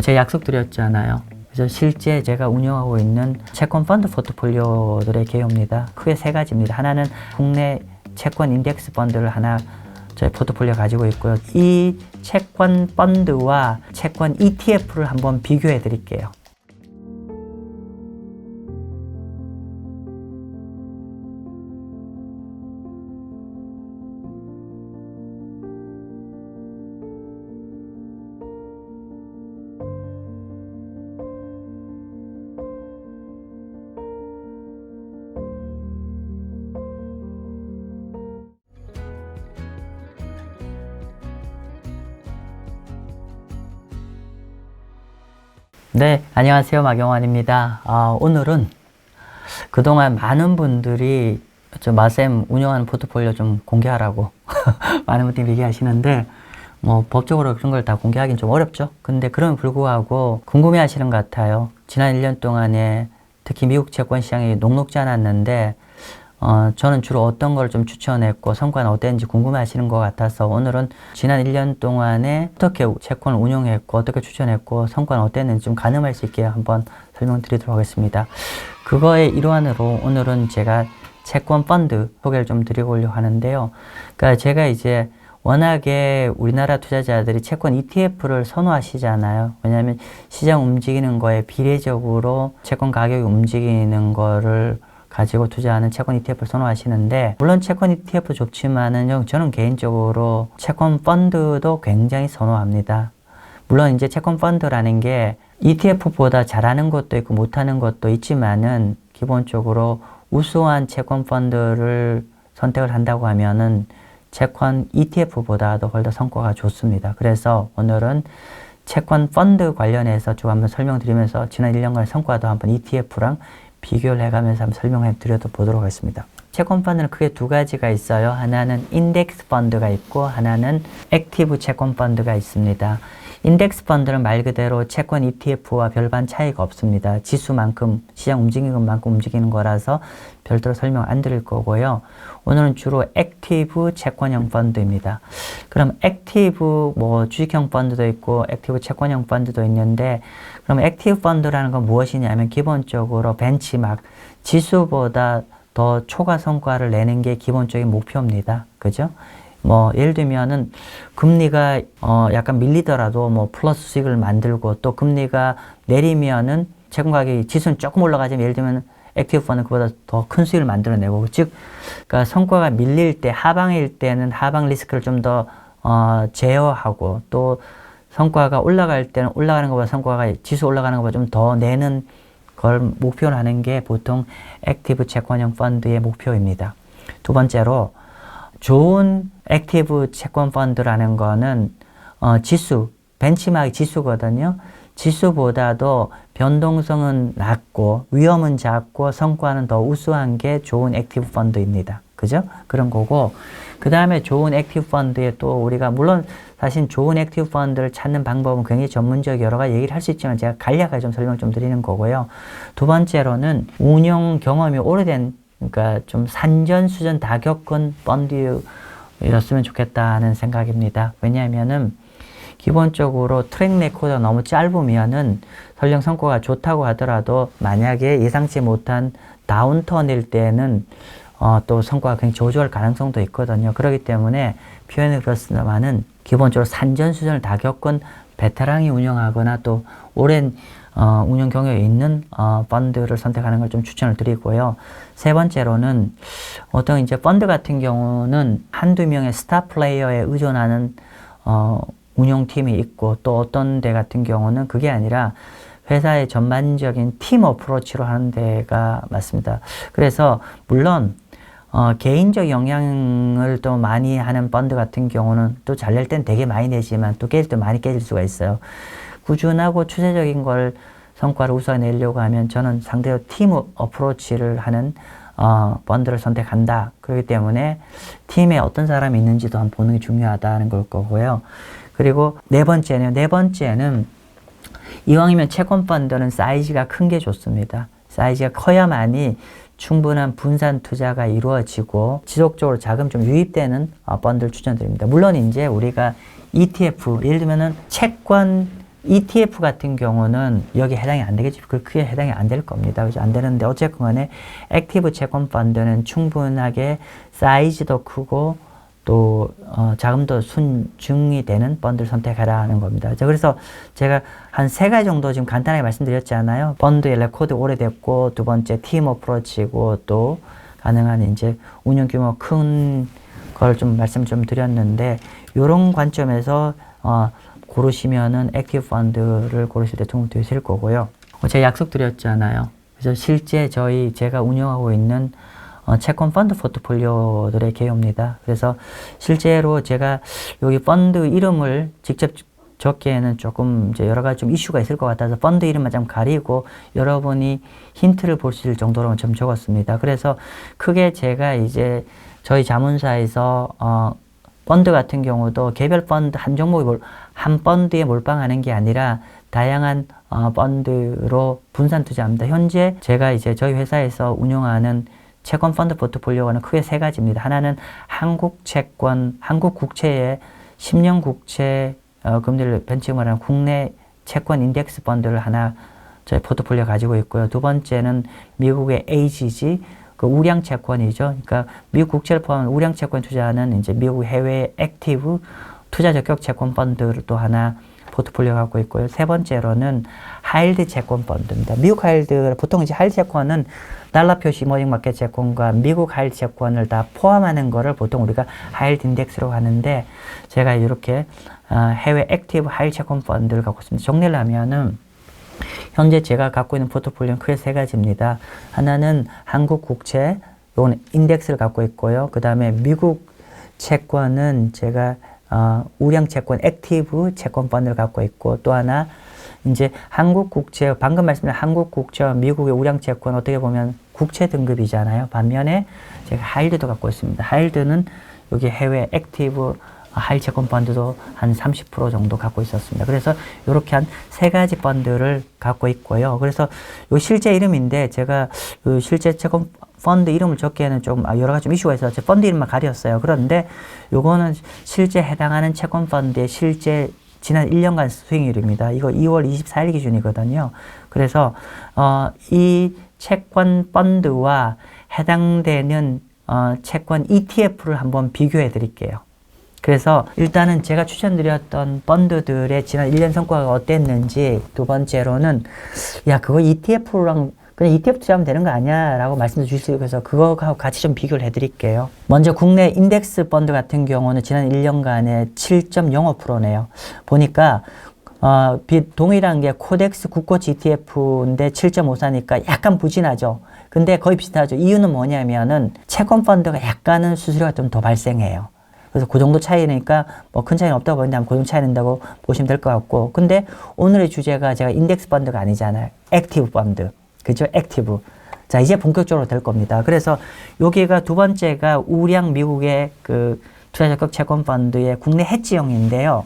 제가 약속드렸잖아요. 그래서 실제 제가 운영하고 있는 채권 펀드 포트폴리오들의 개요입니다. 크게 세 가지입니다. 하나는 국내 채권 인덱스 펀드를 하나 저희 포트폴리오 가지고 있고요. 이 채권 펀드와 채권 ETF를 한번 비교해 드릴게요. 네, 안녕하세요. 마경환입니다. 오늘은 그동안 많은 분들이 저 마셈 운영하는 포트폴리오 좀 공개하라고 많은 분들이 얘기하시는데 뭐 법적으로 그런 걸 다 공개하기는 좀 어렵죠. 근데 그럼에도 불구하고 궁금해 하시는 것 같아요. 지난 1년 동안에 특히 미국 채권 시장이 녹록지 않았는데 저는 주로 어떤 걸 좀 추천했고 성과는 어땠는지 궁금해 하시는 것 같아서 오늘은 지난 1년 동안에 어떻게 채권을 운용했고 어떻게 추천했고 성과는 어땠는지 좀 가늠할 수 있게 한번 설명드리도록 하겠습니다. 그거의 일환으로 오늘은 제가 채권 펀드 소개를 좀 드리려고 하는데요. 그러니까 제가 이제 워낙에 우리나라 투자자들이 채권 ETF를 선호하시잖아요. 왜냐하면 시장 움직이는 거에 비례적으로 채권 가격이 움직이는 거를 가지고 투자하는 채권 ETF를 선호하시는데 물론 채권 ETF 좋지만은 저는 개인적으로 채권 펀드도 굉장히 선호합니다. 물론 이제 채권 펀드라는 게 ETF보다 잘하는 것도 있고 못하는 것도 있지만은 기본적으로 우수한 채권 펀드를 선택을 한다고 하면은 채권 ETF보다도 훨씬 더 성과가 좋습니다. 그래서 오늘은 채권 펀드 관련해서 쭉 한번 설명드리면서 지난 1년간의 성과도 한번 ETF랑 비교를 해가면서 한번 설명해 드려보도록 하겠습니다. 채권 펀드는 크게 두 가지가 있어요. 하나는 인덱스 펀드가 있고 하나는 액티브 채권 펀드가 있습니다. 인덱스 펀드는 말 그대로 채권 ETF와 별반 차이가 없습니다. 지수만큼 시장 움직이는 것만큼 움직이는 거라서 별도로 설명 안 드릴 거고요. 오늘은 주로 액티브 채권형 펀드입니다. 그럼 액티브 주식형 펀드도 있고 액티브 채권형 펀드도 있는데 그럼 액티브 펀드라는 건 무엇이냐면 기본적으로 벤치마크 지수보다 더 초과 성과를 내는 게 기본적인 목표입니다. 그죠? 예를 들면은 금리가 약간 밀리더라도 플러스 수익을 만들고 또 금리가 내리면은 채권 가격이 지수는 조금 올라가지만 예를 들면 액티브 펀드는 그보다 더 큰 수익을 만들어내고 즉 그러니까 성과가 밀릴 때 하방일 때는 하방 리스크를 좀 더 제어하고 또 성과가 올라갈 때는 올라가는 것보다 성과가 지수 올라가는 것보다 좀 더 내는 걸 목표로 하는 게 보통 액티브 채권형 펀드의 목표입니다. 두 번째로 좋은 액티브 채권 펀드라는 거는 지수, 벤치마크 지수거든요. 지수보다도 변동성은 낮고 위험은 작고 성과는 더 우수한 게 좋은 액티브 펀드입니다. 그죠? 그런 거고 그 다음에 좋은 액티브 펀드에 또 우리가 물론 사실 좋은 액티브 펀드를 찾는 방법은 굉장히 전문적 여러 가지 얘기를 할 수 있지만 제가 간략하게 좀 설명 좀 드리는 거고요. 두 번째로는 운영 경험이 오래된 그러니까 좀 산전수전 다 겪은 펀드였으면 좋겠다는 생각입니다. 왜냐하면은 기본적으로 트랙 레코드가 너무 짧으면은 설령 성과가 좋다고 하더라도 만약에 예상치 못한 다운턴일 때는 또 성과가 굉장히 저조할 가능성도 있거든요. 그렇기 때문에 표현은 그렇습니다만은 기본적으로 산전수전을 다 겪은 베테랑이 운영하거나 또 오랜 운영 경력이 있는 펀드를 선택하는 걸 좀 추천을 드리고요. 세 번째로는 어떤 이제 펀드 같은 경우는 한두 명의 스타 플레이어에 의존하는 운영팀이 있고 또 어떤 데 같은 경우는 그게 아니라 회사의 전반적인 팀 어프로치로 하는 데가 맞습니다. 그래서 물론 개인적 영향을 또 많이 하는 펀드 같은 경우는 또 잘 낼 땐 되게 많이 내지만 또 깨질 때 많이 깨질 수가 있어요. 꾸준하고 추세적인 걸 성과를 우수하게 내려고 하면 저는 상대로 팀 어프로치를 하는 펀드를 선택한다. 그렇기 때문에 팀에 어떤 사람이 있는지도 한번 보는 게 중요하다는 걸 거고요. 그리고 네 번째는 이왕이면 채권 펀드는 사이즈가 큰 게 좋습니다. 사이즈가 커야만이 충분한 분산 투자가 이루어지고 지속적으로 자금 좀 유입되는 펀드를 추천드립니다. 물론 이제 우리가 ETF, 예를 들면은 채권 ETF 같은 경우는 여기 해당이 안 되겠지. 크게 해당이 안 될 겁니다. 그죠? 안 되는데, 어쨌건 간에 액티브 채권 펀드는 충분하게 사이즈도 크고, 또, 자금도 순증이 되는 펀드를 선택하라 하는 겁니다. 그래서 제가 한 3가지 정도 지금 간단하게 말씀드렸잖아요. 펀드의 레코드 오래됐고, 두 번째 팀 어프로치고, 또 가능한 이제 운영 규모 큰 걸 좀 말씀 좀 드렸는데, 요런 관점에서, 고르시면은 액티브 펀드를 고르실 때 도움 되실 거고요. 제가 약속드렸잖아요. 그래서 실제 제가 운영하고 있는 채권 펀드 포트폴리오들의 개요입니다. 그래서 실제로 제가 여기 펀드 이름을 직접 적기에는 조금 이제 여러 가지 좀 이슈가 있을 것 같아서 펀드 이름만 좀 가리고 여러분이 힌트를 볼 수 있을 정도로 좀 적었습니다. 그래서 크게 제가 이제 저희 자문사에서 펀드 같은 경우도 개별 펀드 한 종목이 한 펀드에 몰빵하는 게 아니라 다양한 펀드로 분산 투자합니다. 현재 제가 이제 저희 회사에서 운영하는 채권 펀드 포트폴리오는 크게 3가지입니다. 하나는 한국 채권, 한국 국채의 10년 국채 금리를 벤치마크하는 국내 채권 인덱스 펀드를 하나 저희 포트폴리오 가지고 있고요. 두 번째는 미국의 AGG, 그 우량 채권이죠. 그러니까 미국 국채를 포함한 우량 채권 투자하는 이제 미국 해외 액티브 투자 적격 채권 펀드를 또 하나 포트폴리오 갖고 있고요. 세 번째로는 하일드 채권 펀드입니다. 미국 하일드, 보통 이제 하일드 채권은 달러 표시 이머징 마켓 채권과 미국 하일드 채권을 다 포함하는 거를 보통 우리가 하일드 인덱스로 하는데, 제가 이렇게 해외 액티브 하일드 채권 펀드를 갖고 있습니다. 정리를 하면은 현재 제가 갖고 있는 포트폴리오는 크게 3가지입니다. 하나는 한국 국채, 이건 인덱스를 갖고 있고요. 그 다음에 미국 채권은 제가 우량 채권, 액티브 채권 펀드를 갖고 있고, 또 하나 이제 한국 국채, 방금 말씀드린 한국 국채와 미국의 우량 채권 어떻게 보면 국채 등급이잖아요. 반면에 제가 하일드도 갖고 있습니다. 하일드는 여기 해외 액티브 하일 채권 펀드도 한 30% 정도 갖고 있었습니다. 그래서 이렇게 한 3가지 펀드를 갖고 있고요. 그래서 요 실제 이름인데 제가 요 실제 채권 펀드 이름을 적기에는 좀 여러 가지 좀 이슈가 있어서 제 펀드 이름만 가렸어요. 그런데 요거는 실제 해당하는 채권 펀드의 실제 지난 1년간 수익률입니다. 이거 2월 24일 기준이거든요. 그래서 이 채권 펀드와 해당되는 채권 ETF를 한번 비교해 드릴게요. 그래서 일단은 제가 추천드렸던 펀드들의 지난 1년 성과가 어땠는지, 두 번째로는 야 그거 ETF랑 그냥 ETF 투자하면 되는 거 아니야? 라고 말씀해 주실 수 있어서 그거하고 같이 좀 비교를 해드릴게요. 먼저 국내 인덱스 펀드 같은 경우는 지난 1년간에 7.05%네요. 보니까 동일한 게 코덱스 국고치 ETF인데 7.54니까 약간 부진하죠. 근데 거의 비슷하죠. 이유는 뭐냐면은 채권 펀드가 약간은 수수료가 좀 더 발생해요. 그래서 그 정도 차이니까 뭐 큰 차이는 없다고 보는데 그 정도 차이 난다고 보시면 될 것 같고, 근데 오늘의 주제가 제가 인덱스 펀드가 아니잖아요. 액티브 펀드. 그죠? 액티브. 자, 이제 본격적으로 될 겁니다. 그래서 여기가 두 번째가 우량 미국의 그 투자 적격 채권 펀드의 국내 해지형인데요.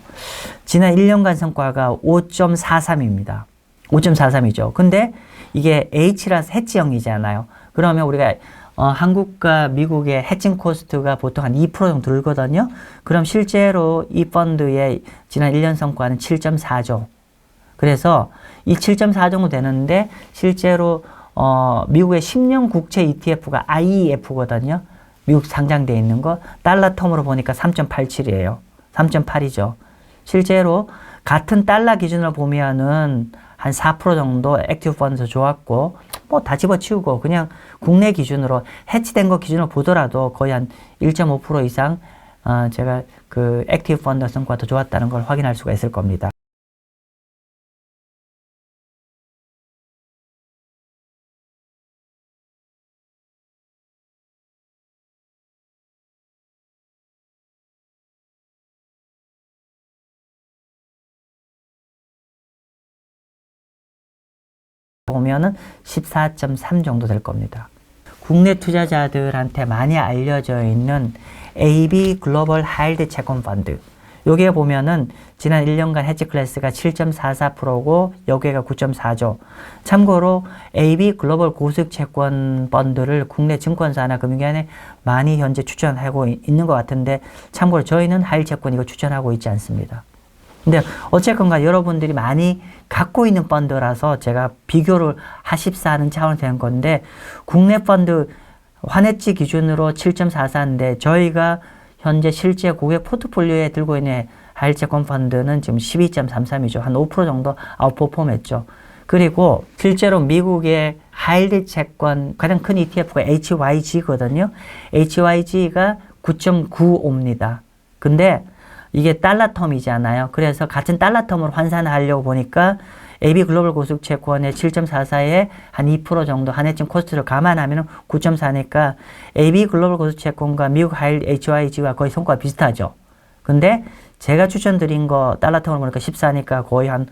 지난 1년간 성과가 5.43입니다. 5.43이죠. 근데 이게 H라서 해지형이잖아요. 그러면 우리가 한국과 미국의 해칭 코스트가 보통 한 2% 정도 들거든요. 그럼 실제로 이 펀드의 지난 1년 성과는 7.4죠. 그래서 이 7.4 정도 되는데 실제로 미국의 10년 국채 ETF가 IEF거든요. 미국 상장되어 있는 거. 달러 텀으로 보니까 3.87이에요. 3.8이죠. 실제로 같은 달러 기준으로 보면은 한 4% 정도 액티브 펀드 좋았고, 뭐 다 집어치우고 그냥 국내 기준으로 해치된 거 기준으로 보더라도 거의 한 1.5% 이상 제가 그 액티브 펀드 성과가 더 좋았다는 걸 확인할 수가 있을 겁니다. 보면은 14.3 정도 될 겁니다. 국내 투자자들한테 많이 알려져 있는 AB 글로벌 하일드 채권 펀드. 여기에 보면은 지난 1년간 해지 클래스가 7.44%고 여기가 9.4죠. 참고로 AB 글로벌 고수익 채권 펀드를 국내 증권사나 금융기관에 많이 현재 추천하고 있는 것 같은데, 참고로 저희는 하일 채권 이거 추천하고 있지 않습니다. 근데 어쨌건가 여러분들이 많이 갖고 있는 펀드라서 제가 비교를 하십사 하는 차원이 된 건데, 국내 펀드 환해지 기준으로 7.44인데 저희가 현재 실제 고객 포트폴리오에 들고 있는 하이힐 채권 펀드는 지금 12.33이죠. 한 5% 정도 아웃퍼폼했죠. 그리고 실제로 미국의 하이힐 채권 가장 큰 ETF가 HYG거든요. HYG가 9.95입니다. 근데 이게 달러 텀이잖아요. 그래서 같은 달러 텀으로 환산하려고 보니까 AB 글로벌 고속채권의 7.44에 한 2% 정도 한해증 코스트를 감안하면 9.4니까 AB 글로벌 고속채권과 미국 하이힐 HYG가 거의 성과가 비슷하죠. 근데 제가 추천드린 거 달러 텀으로 보니까 14니까 거의 한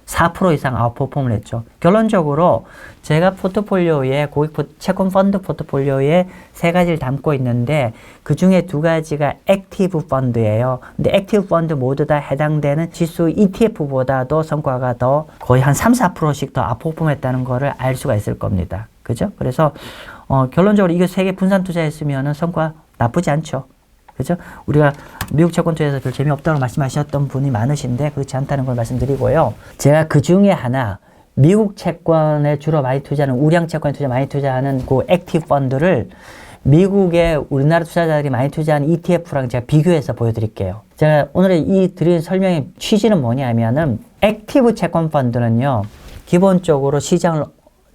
4% 이상 아웃퍼폼을 했죠. 결론적으로 제가 포트폴리오에 고객 채권 펀드 포트폴리오에 3가지를 담고 있는데 그 중에 2가지가 액티브 펀드예요. 근데 액티브 펀드 모두 다 해당되는 지수 ETF보다도 성과가 더 거의 한 3, 4%씩 더 아웃퍼폼했다는 거를 알 수가 있을 겁니다. 그죠? 그래서 결론적으로 이거 3개 분산 투자했으면 성과 나쁘지 않죠. 그죠? 우리가 미국 채권 투자에서 별 재미없다고 말씀하셨던 분이 많으신데 그렇지 않다는 걸 말씀드리고요. 제가 그 중에 하나 미국 채권에 주로 많이 투자하는 우량 채권에 많이 투자하는 그 액티브 펀드를 미국의 우리나라 투자자들이 많이 투자하는 ETF랑 제가 비교해서 보여드릴게요. 제가 오늘 이 드린 설명의 취지는 뭐냐면은 액티브 채권 펀드는요. 기본적으로 시장을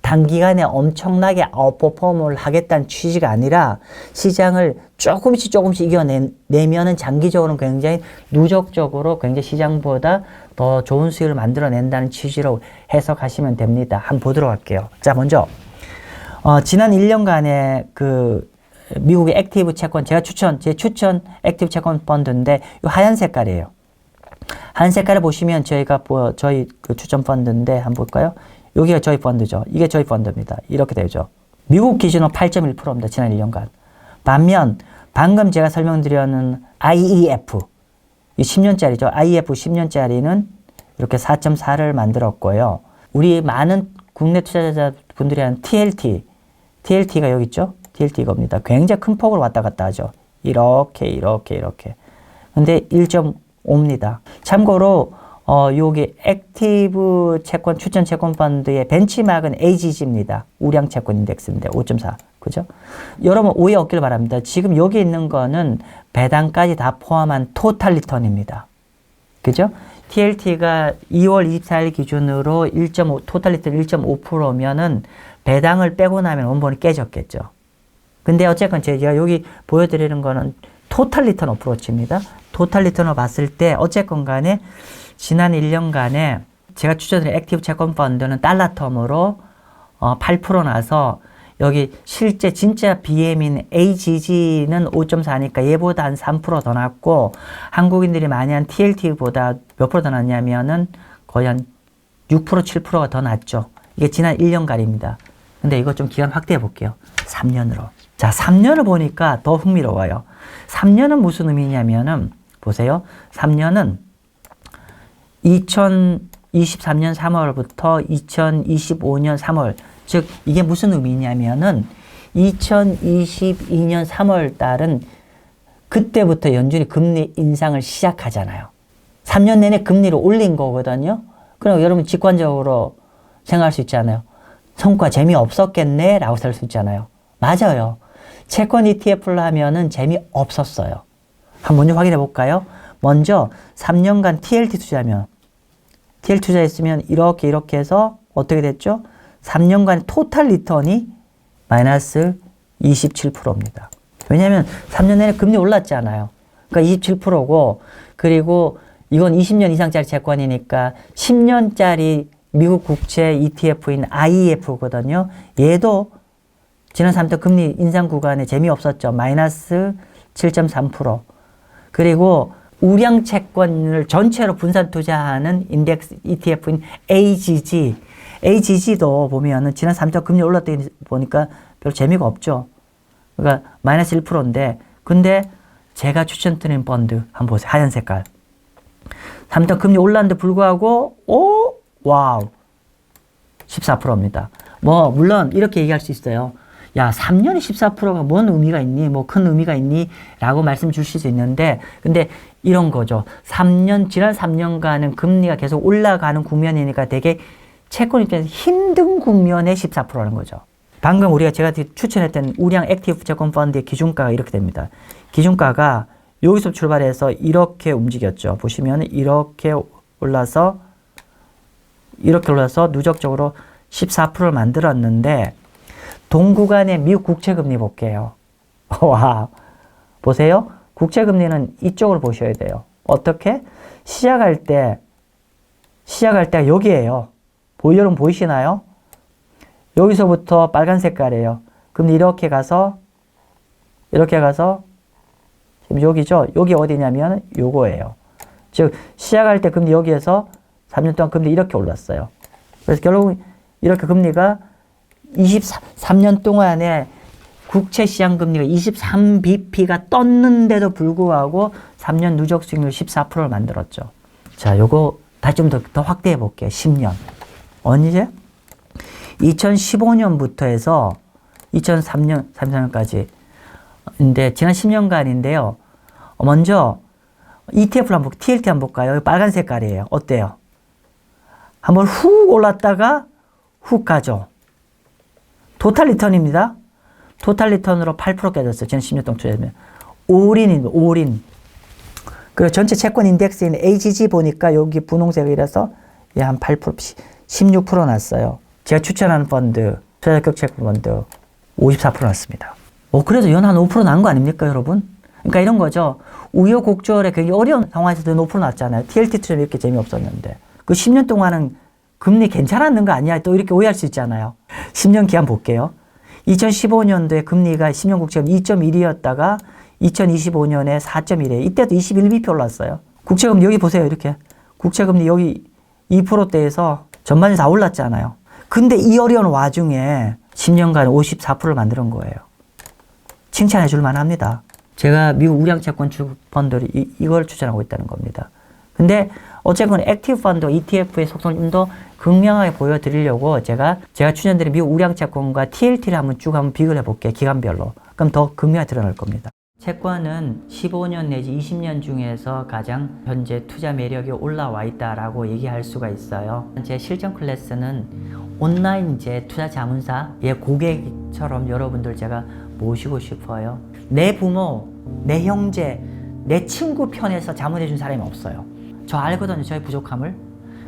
단기간에 엄청나게 아웃퍼폼을 하겠다는 취지가 아니라 시장을 조금씩 이겨내면은 장기적으로는 굉장히 누적적으로 굉장히 시장보다 더 좋은 수익을 만들어낸다는 취지로 해석하시면 됩니다. 한번 보도록 할게요. 자, 먼저 지난 1년간의 그 미국의 액티브 채권 제 추천 액티브 채권 펀드인데 이 하얀 색깔이에요. 하얀 색깔을 보시면 저희 그 추천 펀드인데 한번 볼까요? 여기가 저희 펀드죠. 이게 저희 펀드입니다. 이렇게 되죠. 미국 기준으로 8.1%입니다. 지난 1년간. 반면 방금 제가 설명드렸는 IEF, 이 10년짜리죠. IEF 10년짜리는 이렇게 4.4를 만들었고요. 우리 많은 국내 투자자분들이 하는 TLT가 여기 있죠. TLT 이겁니다. 굉장히 큰 폭으로 왔다 갔다 하죠. 이렇게. 근데 1.5입니다. 참고로 여기 액티브 채권, 추천 채권 펀드의 벤치마크는 AGG입니다. 우량 채권 인덱스인데 5.4. 그죠? 여러분 오해 없길 바랍니다. 지금 여기 있는 거는 배당까지 다 포함한 토탈 리턴입니다. 그죠? TLT가 2월 24일 기준으로 토탈 리턴 1.5%면은 배당을 빼고 나면 원본이 깨졌겠죠. 근데 어쨌건 제가 여기 보여드리는 거는 토탈 리턴 어프로치입니다. 토탈 리턴을 봤을 때 어쨌건 간에 지난 1년간에 제가 추천드린 액티브 채권 펀드는 달러 텀으로 8% 나서 여기 실제 진짜 BM인 AGG는 5.4니까 얘보다 한 3% 더 낮고 한국인들이 많이 한 TLT보다 몇 프로 더 낮냐면은 거의 한 6%, 7%가 더 낮죠. 이게 지난 1년간입니다. 근데 이거 좀 기간 확대해 볼게요. 3년으로. 자, 3년을 보니까 더 흥미로워요. 3년은 무슨 의미냐면은 보세요. 3년은 2023년 3월부터 2025년 3월, 즉 이게 무슨 의미냐면은 2022년 3월 달은 그때부터 연준이 금리 인상을 시작하잖아요. 3년 내내 금리를 올린 거거든요. 그럼 여러분 직관적으로 생각할 수 있잖아요. 성과 재미없었겠네 라고 살 수 있잖아요. 맞아요. 채권 ETF를 하면은 재미없었어요. 한번 먼저 확인해 볼까요? 먼저 3년간 TLT 투자하면 TL 투자했으면 이렇게 해서 어떻게 됐죠? 3년간 토탈 리턴이 마이너스 27%입니다. 왜냐하면 3년 내내 금리 올랐잖아요. 그러니까 27%고 그리고 이건 20년 이상짜리 채권이니까 10년짜리 미국 국채 ETF인 IEF거든요. 얘도 지난 3년 금리 인상 구간에 재미없었죠. 마이너스 7.3%. 그리고 우량 채권을 전체로 분산 투자하는 인덱스 ETF인 AGG도 보면은 지난 3년 금리 올랐더니 보니까 별로 재미가 없죠. 그러니까 마이너스 1%인데, 근데 제가 추천드린 펀드 한번 보세요. 하얀 색깔. 3년 금리 올랐는데 불구하고, 와우. 14%입니다. 물론 이렇게 얘기할 수 있어요. 야, 3년에 14%가 뭔 의미가 있니? 뭐 큰 의미가 있니? 라고 말씀 주실 수 있는데, 근데 이런 거죠. 지난 3년간은 금리가 계속 올라가는 국면이니까 되게 채권 입장에서 힘든 국면에 14%라는 거죠. 방금 제가 추천했던 우량 액티브 채권 펀드의 기준가가 이렇게 됩니다. 기준가가 여기서 출발해서 이렇게 움직였죠. 보시면 이렇게 올라서 누적적으로 14%를 만들었는데, 동구간의 미국 국채금리 볼게요. 와, 보세요. 국채금리는 이쪽으로 보셔야 돼요. 어떻게? 시작할 때 여기에요. 여러분 보이시나요? 여기서부터 빨간 색깔이에요. 그럼 이렇게 가서 지금 여기죠? 여기 어디냐면 요거예요. 즉 시작할 때 금리 여기에서 3년 동안 금리 이렇게 올랐어요. 그래서 결국 이렇게 금리가 23년 동안에 국채 시장 금리가 23bp가 떴는데도 불구하고 3년 누적 수익률 14%를 만들었죠. 자, 요거 다시 좀 더 확대해 볼게요. 10년. 언제? 2015년부터 해서 2003년까지. 인데 지난 10년간인데요. 먼저 ETF를 한번 TLT 한번 볼까요? 빨간 색깔이에요. 어때요? 한번 훅 올랐다가 훅 가죠. 토탈 리턴입니다. 토탈 리턴으로 8% 깨졌어요. 지난 10년 동안 투자하면. 올인입니다. 올인. 그리고 전체 채권 인덱스인 AGG 보니까 여기 분홍색이라서 한 8%, 16% 났어요. 제가 추천하는 펀드, 투자자격 채권 펀드 54% 났습니다. 그래도 연 한 5% 난 거 아닙니까, 여러분? 그러니까 이런 거죠. 우여곡절에 굉장히 어려운 상황에서도 5% 났잖아요. TLT처럼 이렇게 재미없었는데. 그 10년 동안은 금리 괜찮았는 거 아니야? 또 이렇게 오해할 수 있잖아요. 10년 기한 볼게요. 2015년도에 금리가 10년 국채금 2.1이었다가 2025년에 4.1이에요. 이때도 21bp 올랐어요. 국채금리 여기 보세요. 이렇게. 국채금리 여기 2%대에서 전반이 다 올랐잖아요. 근데 이 어려운 와중에 10년간 54%를 만드는 거예요. 칭찬해 줄 만합니다. 제가 미국 우량채권 펀드를 이걸 추천하고 있다는 겁니다. 근데 어쨌건 액티브 펀드 ETF의 속성을 좀 더 극명하게 보여드리려고 제가 추천드린 미국 우량채권과 TLT를 한번 비교를 해볼게요. 기간별로. 그럼 더 극명하게 드러날 겁니다. 채권은 15년 내지 20년 중에서 가장 현재 투자 매력이 올라와 있다라고 얘기할 수가 있어요. 제 실전 클래스는 온라인 투자 자문사의 고객처럼 여러분들 제가 모시고 싶어요. 내 부모, 내 형제, 내 친구 편에서 자문해 준 사람이 없어요. 저 알거든요, 저의 부족함을.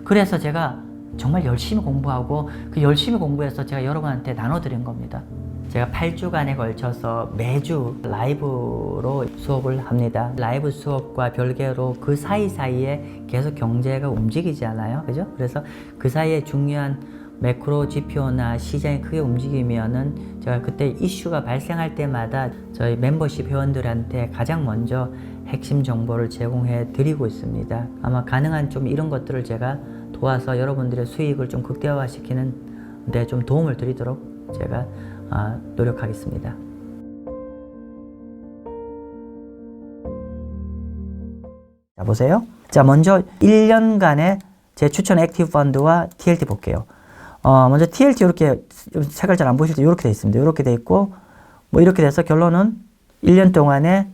그래서 제가 정말 열심히 공부하고 그 열심히 공부해서 제가 여러분한테 나눠드린 겁니다. 제가 8주간에 걸쳐서 매주 라이브로 수업을 합니다. 라이브 수업과 별개로 그 사이사이에 계속 경제가 움직이잖아요. 그죠? 그래서 그 사이에 중요한 매크로 지표나 시장이 크게 움직이면은 제가 그때 이슈가 발생할 때마다 저희 멤버십 회원들한테 가장 먼저 핵심 정보를 제공해 드리고 있습니다. 아마 가능한 좀 이런 것들을 제가 도와서 여러분들의 수익을 좀 극대화시키는 데 좀 도움을 드리도록 제가 노력하겠습니다. 자, 보세요. 자, 먼저 1년간의 제 추천 액티브 펀드와 TLT 볼게요. 먼저 TLT 이렇게 색깔 잘 안 보실 때 이렇게 돼 있습니다. 이렇게 돼 있고 뭐 이렇게 돼서 결론은 1년 동안에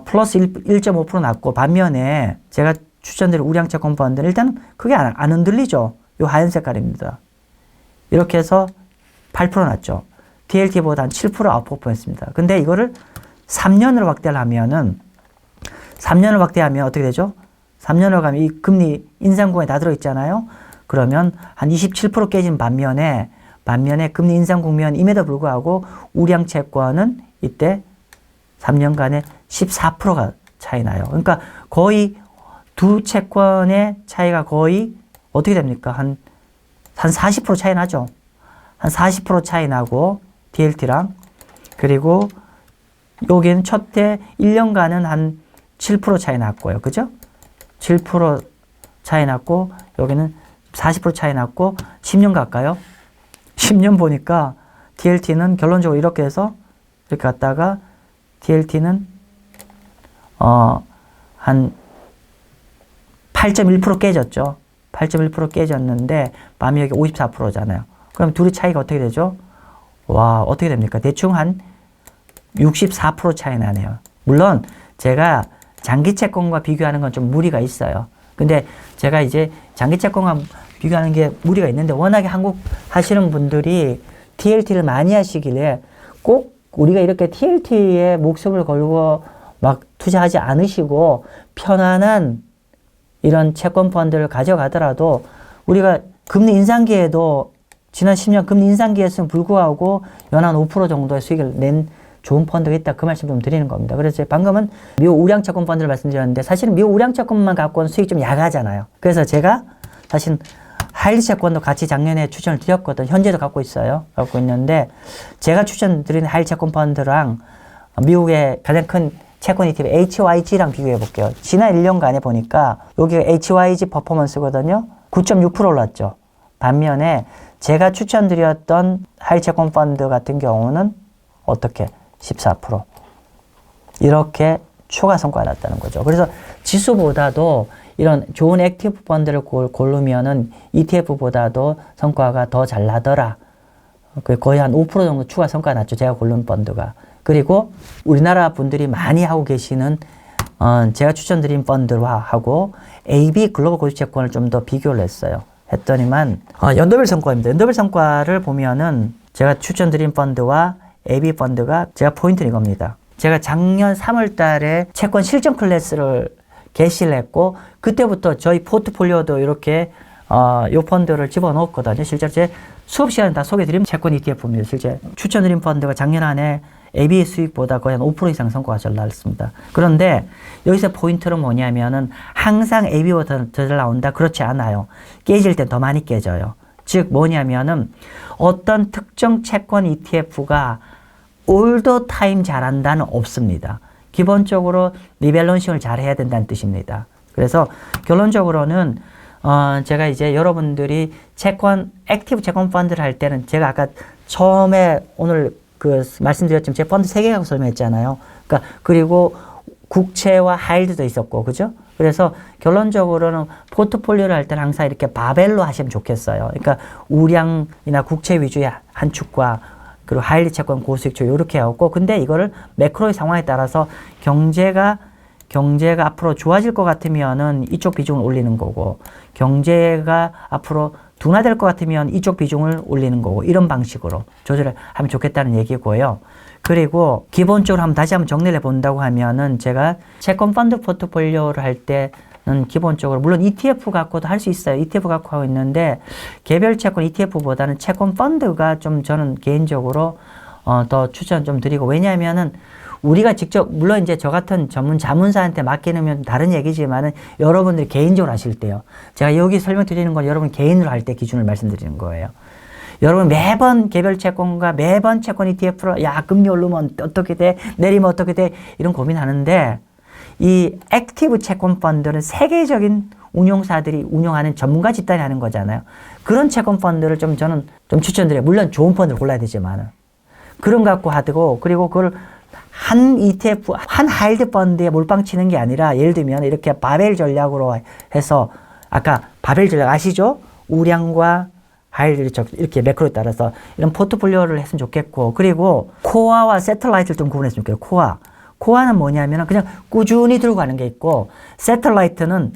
플러스 1.5% 났고, 반면에 제가 추천드린 우량채권 펀드는 일단 크게 안 흔들리죠. 요 하얀 색깔입니다. 이렇게 해서 8% 났죠. TLT보다 한 7% 아웃퍼폼했습니다. 근데 이거를 3년으로 확대하면 어떻게 되죠? 3년으로 가면 이 금리 인상 구간에 다 들어있잖아요. 그러면 한 27% 깨진 반면에 금리 인상 국면임에도 불구하고 우량채권은 이때 3년간에 14%가 차이 나요. 그러니까 거의 두 채권의 차이가 거의 어떻게 됩니까? 한 40% 차이 나죠. 한 40% 차이 나고 TLT랑, 그리고 여기는 첫 해 1년간은 한 7% 차이 났고요. 그죠? 7% 차이 났고 여기는 40% 차이 났고 10년 갈까요? 10년 보니까 TLT는 결론적으로 이렇게 해서 이렇게 갔다가 TLT는 한 8.1% 깨졌죠. 8.1% 깨졌는데 밤이 여기 54%잖아요. 그럼 둘이 차이가 어떻게 되죠? 와, 어떻게 됩니까? 대충 한 64% 차이 나네요. 물론 제가 장기 채권과 비교하는 건 좀 무리가 있어요. 근데 제가 이제 장기 채권과 비교하는 게 무리가 있는데 워낙에 한국 하시는 분들이 TLT를 많이 하시길래 꼭 우리가 이렇게 TLT에 목숨을 걸고 막 투자하지 않으시고 편안한 이런 채권 펀드를 가져가더라도 우리가 금리 인상기에도 지난 10년 금리 인상기였음에 불구하고 연한 5% 정도의 수익을 낸 좋은 펀드가 있다. 그 말씀 좀 드리는 겁니다. 그래서 방금은 미국 우량 채권 펀드를 말씀드렸는데 사실은 미국 우량 채권만 갖고 온 수익이 좀 야하잖아요. 그래서 제가 사실 하이리 채권도 같이 작년에 추천을 드렸거든. 현재도 갖고 있어요. 갖고 있는데 제가 추천드리는 하이리 채권 펀드랑 미국의 가장 큰 채권 ETF HYG랑 비교해 볼게요. 지난 1년간에 보니까 여기 HYG 퍼포먼스거든요. 9.6% 올랐죠. 반면에 제가 추천드렸던 하이리 채권 펀드 같은 경우는 어떻게 14% 이렇게 추가 성과가 났다는 거죠. 그래서 지수보다도 이런 좋은 액티브 펀드를 고르면은 ETF보다도 성과가 더 잘 나더라. 거의 한 5% 정도 추가 성과가 났죠. 제가 고른 펀드가. 그리고 우리나라 분들이 많이 하고 계시는 제가 추천드린 펀드하고 AB 글로벌 고유채권을 좀 더 비교를 했어요. 했더니만 연도별 성과입니다. 연도별 성과를 보면은 제가 추천드린 펀드와 AB 펀드가 제가 포인트는 이겁니다. 제가 작년 3월 달에 채권 실전 클래스를 개시를 했고 그때부터 저희 포트폴리오도 이렇게 요 펀드를 집어넣었거든요. 실제로 제 수업 시간에 다 소개드린 채권 ETF입니다. 실제 추천드린 펀드가 작년 안에 AB 수익보다 거의 한 5% 이상 성과가 잘 나왔습니다. 그런데 여기서 포인트는 뭐냐면은 항상 AB보다 더 잘 나온다? 그렇지 않아요. 깨질 땐 더 많이 깨져요. 즉 뭐냐면은 어떤 특정 채권 ETF가 all the time 잘한다는 없습니다. 기본적으로 리밸런싱을 잘 해야 된다는 뜻입니다. 그래서 결론적으로는 제가 이제 여러분들이 채권 액티브 채권 펀드를 할 때는 제가 아까 처음에 오늘 말씀드렸지만 제 펀드 3개 갖고 설명했잖아요. 그러니까 그리고 국채와 하이힐드도 있었고 그죠? 그래서 결론적으로는 포트폴리오를 할 때는 항상 이렇게 바벨로 하시면 좋겠어요. 그러니까 우량이나 국채 위주의 한 축과 그리고 하이힐드 채권 고수익주 이렇게 하고 근데 이거를 매크로의 상황에 따라서 경제가 앞으로 좋아질 것 같으면은 이쪽 비중을 올리는 거고 경제가 앞으로 둔화될 것 같으면 이쪽 비중을 올리는 거고 이런 방식으로 조절을 하면 좋겠다는 얘기고요. 그리고 기본적으로 다시 한번 정리를 해본다고 하면은 제가 채권 펀드 포트폴리오를 할 때는 기본적으로 물론 ETF 갖고도 할 수 있어요. ETF 갖고 하고 있는데 개별 채권 ETF보다는 채권 펀드가 좀 저는 개인적으로 더 추천 좀 드리고 왜냐하면은 우리가 직접 물론 이제 저 같은 전문 자문사한테 맡기면 다른 얘기지만은 여러분들이 개인적으로 하실 때요. 제가 여기 설명드리는 건 여러분 개인으로 할 때 기준을 말씀드리는 거예요. 여러분 매번 개별 채권과 매번 채권 ETF로 야 금리 오르면 어떻게 돼? 내리면 어떻게 돼? 이런 고민하는데 이 액티브 채권 펀드는 세계적인 운용사들이 운영하는 전문가 집단이 하는 거잖아요. 그런 채권 펀드를 저는 좀 추천드려요. 물론 좋은 펀드를 골라야 되지만은 그런 거 갖고 하고 그리고 그걸 한 ETF, 한 하이힐드 펀드에 몰빵 치는 게 아니라 예를 들면 이렇게 바벨 전략으로 해서 아까 바벨 전략 아시죠? 우량과 하이힐드 이렇게 매크로에 따라서 이런 포트폴리오를 했으면 좋겠고 그리고 코어와 세틀라이트를 좀 구분했으면 좋겠고 코어는 뭐냐면 그냥 꾸준히 들고 가는 게 있고 세틀라이트는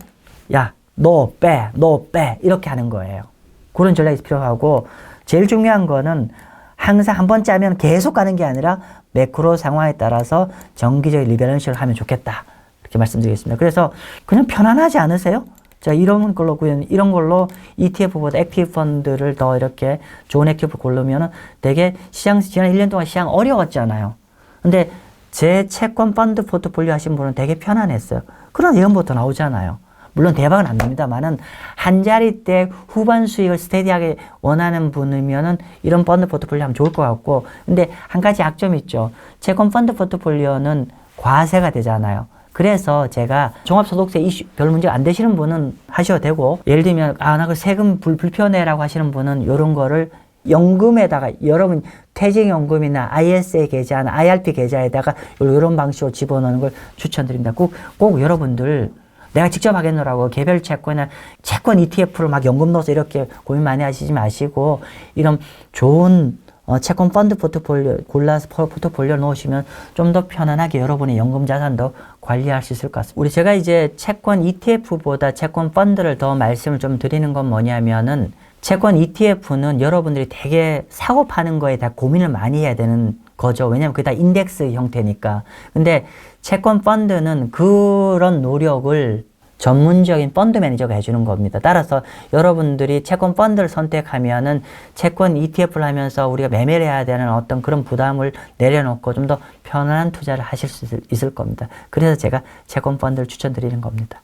야, 너 빼 이렇게 하는 거예요. 그런 전략이 필요하고 제일 중요한 거는 항상 한 번 짜면 계속 가는 게 아니라 매크로 상황에 따라서 정기적인 리밸런싱을 하면 좋겠다. 이렇게 말씀드리겠습니다. 그래서 그냥 편안하지 않으세요? 자, 이런 걸로 ETF보다 액티브 펀드를 더 이렇게 좋은 액티브 고르면은 되게 지난 1년 동안 시장 어려웠잖아요. 근데 제 채권 펀드 포트폴리오 하신 분은 되게 편안했어요. 그런 예언부터 나오잖아요. 물론 대박은 안 납니다만은 한 자리대 후반 수익을 스테디하게 원하는 분이면은 이런 펀드 포트폴리오 하면 좋을 것 같고 근데 한 가지 약점이 있죠. 채권 펀드 포트폴리오는 과세가 되잖아요. 그래서 제가 종합소득세 이슈 별 문제가 안 되시는 분은 하셔도 되고 예를 들면 나 그 세금 불편해라고 하시는 분은 이런 거를 연금에다가 여러분 퇴직연금이나 ISA 계좌나 IRP 계좌에다가 이런 방식으로 집어넣는 걸 추천드립니다. 꼭 여러분들 내가 직접 하겠노라고 개별 채권이나 채권 ETF를 막 연금 넣어서 이렇게 고민 많이 하시지 마시고 이런 좋은 채권 펀드 포트폴리오 골라서 포트폴리오 놓으시면 좀 더 편안하게 여러분의 연금 자산도 관리할 수 있을 것 같습니다. 제가 이제 채권 ETF보다 채권 펀드를 더 말씀을 좀 드리는 건 뭐냐면은 채권 ETF는 여러분들이 되게 사고 파는 거에 다 고민을 많이 해야 되는 거죠. 왜냐면 그게 다 인덱스 형태니까. 근데 채권 펀드는 그런 노력을 전문적인 펀드 매니저가 해주는 겁니다. 따라서 여러분들이 채권 펀드를 선택하면은 채권 ETF를 하면서 우리가 매매를 해야 되는 어떤 그런 부담을 내려놓고 좀 더 편안한 투자를 하실 수 있을 겁니다. 그래서 제가 채권 펀드를 추천드리는 겁니다.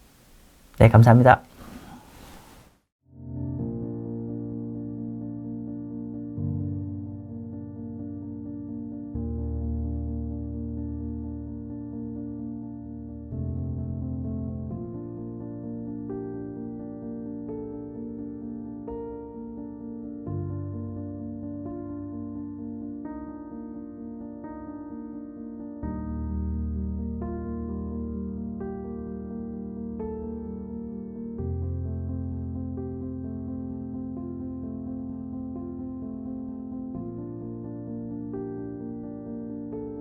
네, 감사합니다.